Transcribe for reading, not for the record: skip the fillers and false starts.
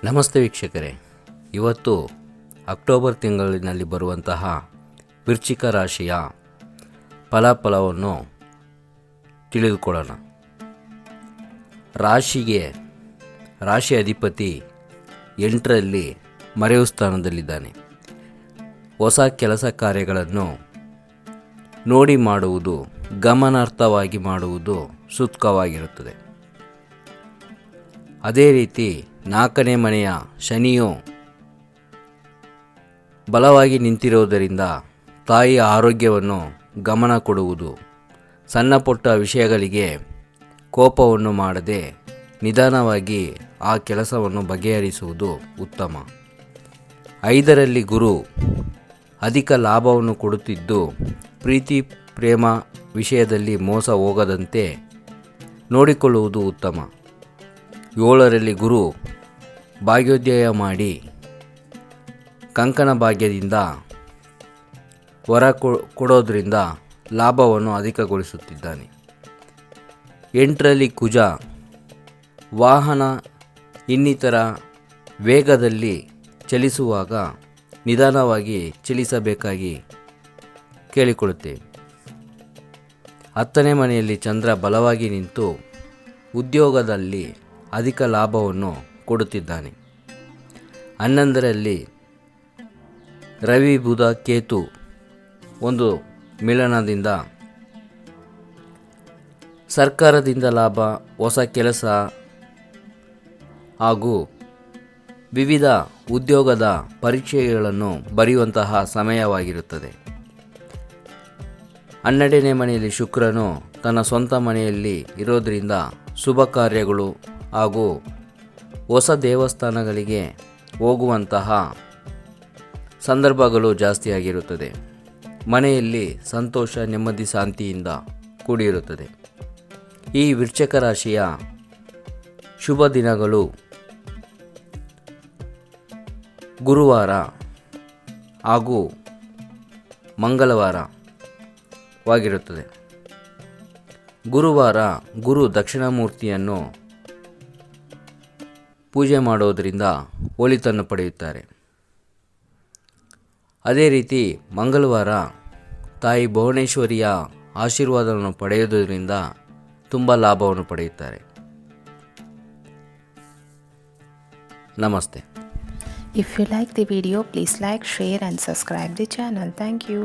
ನಮಸ್ತೆ ವೀಕ್ಷಕರೇ, ಇವತ್ತು ಅಕ್ಟೋಬರ್ ತಿಂಗಳಿನಲ್ಲಿ ಬರುವಂತಹ ವೃಶ್ಚಿಕ ರಾಶಿಯ ಫಲಾಫಲವನ್ನು ತಿಳಿದುಕೊಳ್ಳೋಣ. ರಾಶಿ ಅಧಿಪತಿ 8ರಲ್ಲಿ ಮರೆಯು ಸ್ಥಾನದಲ್ಲಿದ್ದಾನೆ. ಹೊಸ ಕೆಲಸ ಕಾರ್ಯಗಳನ್ನು ನೋಡಿ ಮಾಡುವುದು, ಗಮನಾರ್ಥವಾಗಿ ಮಾಡುವುದು ಸೂಕ್ತವಾಗಿರುತ್ತದೆ. ಅದೇ ರೀತಿ 4ನೇ ಮನೆಯ ಶನಿಯು ಬಲವಾಗಿ ನಿಂತಿರುವುದರಿಂದ ತಾಯಿಯ ಆರೋಗ್ಯವನ್ನು ಗಮನ ಕೊಡುವುದು, ಸಣ್ಣ ಪುಟ್ಟ ವಿಷಯಗಳಿಗೆ ಕೋಪವನ್ನು ಮಾಡದೆ ನಿಧಾನವಾಗಿ ಆ ಕೆಲಸವನ್ನು ಬಗೆಹರಿಸುವುದು ಉತ್ತಮ. 5ರಲ್ಲಿ ಗುರು ಅಧಿಕ ಲಾಭವನ್ನು ಕೊಡುತ್ತಿದ್ದು, ಪ್ರೀತಿ ಪ್ರೇಮ ವಿಷಯದಲ್ಲಿ ಮೋಸ ಹೋಗದಂತೆ ನೋಡಿಕೊಳ್ಳುವುದು ಉತ್ತಮ. 7ರಲ್ಲಿ ಗುರು ಭಾಗ್ಯೋದಯ ಮಾಡಿ ಕಂಕಣ ಭಾಗ್ಯದಿಂದ ವರ ಕೊಡೋದ್ರಿಂದ ಲಾಭವನ್ನು ಅಧಿಕಗೊಳಿಸುತ್ತಿದ್ದಾನೆ. 8ರಲ್ಲಿ ಕುಜ ವಾಹನ ಇನ್ನಿತರ ವೇಗದಲ್ಲಿ ಚಲಿಸುವಾಗ ನಿಧಾನವಾಗಿ ಚಲಿಸಬೇಕಾಗಿ ಕೇಳಿಕೊಳ್ಳುತ್ತೇವೆ. 10ನೇ ಮನೆಯಲ್ಲಿ ಚಂದ್ರ ಬಲವಾಗಿ ನಿಂತು ಉದ್ಯೋಗದಲ್ಲಿ ಅಧಿಕ ಲಾಭವನ್ನು ಕೊಡುತ್ತಿದ್ದಾನೆ. 11ರಲ್ಲಿ ರವಿ ಬುಧ ಕೇತು ಒಂದು ಮಿಲನದಿಂದ ಸರ್ಕಾರದಿಂದ ಲಾಭ, ಹೊಸ ಕೆಲಸ ಹಾಗೂ ವಿವಿಧ ಉದ್ಯೋಗದ ಪರೀಕ್ಷೆಗಳನ್ನು ಬರೆಯುವಂತಹ ಸಮಯವಾಗಿರುತ್ತದೆ. 12ನೇ ಮನೆಯಲ್ಲಿ ಶುಕ್ರನು ತನ್ನ ಸ್ವಂತ ಮನೆಯಲ್ಲಿ ಇರೋದರಿಂದ ಶುಭ ಕಾರ್ಯಗಳು ಹಾಗೂ ಹೊಸ ದೇವಸ್ಥಾನಗಳಿಗೆ ಹೋಗುವಂತಹ ಸಂದರ್ಭಗಳು ಜಾಸ್ತಿಯಾಗಿರುತ್ತದೆ. ಮನೆಯಲ್ಲಿ ಸಂತೋಷ, ನೆಮ್ಮದಿ, ಶಾಂತಿಯಿಂದ ಕೂಡಿರುತ್ತದೆ. ಈ ವೃಶ್ಚಿಕ ರಾಶಿಯ ಶುಭ ದಿನಗಳು ಗುರುವಾರ ಹಾಗೂ ಮಂಗಳವಾರವಾಗಿರುತ್ತದೆ. ಗುರುವಾರ ಗುರು ದಕ್ಷಿಣಾಮೂರ್ತಿಯನ್ನು ಪೂಜೆ ಮಾಡೋದರಿಂದ ಒಳಿತನ್ನು ಪಡೆಯುತ್ತಾರೆ. ಅದೇ ರೀತಿ ಮಂಗಳವಾರ ತಾಯಿ ಭುವನೇಶ್ವರಿಯ ಆಶೀರ್ವಾದವನ್ನು ಪಡೆಯುವುದರಿಂದ ತುಂಬ ಲಾಭವನ್ನು ಪಡೆಯುತ್ತಾರೆ. ನಮಸ್ತೆ. If you like the video, please like, share and subscribe the channel. Thank you.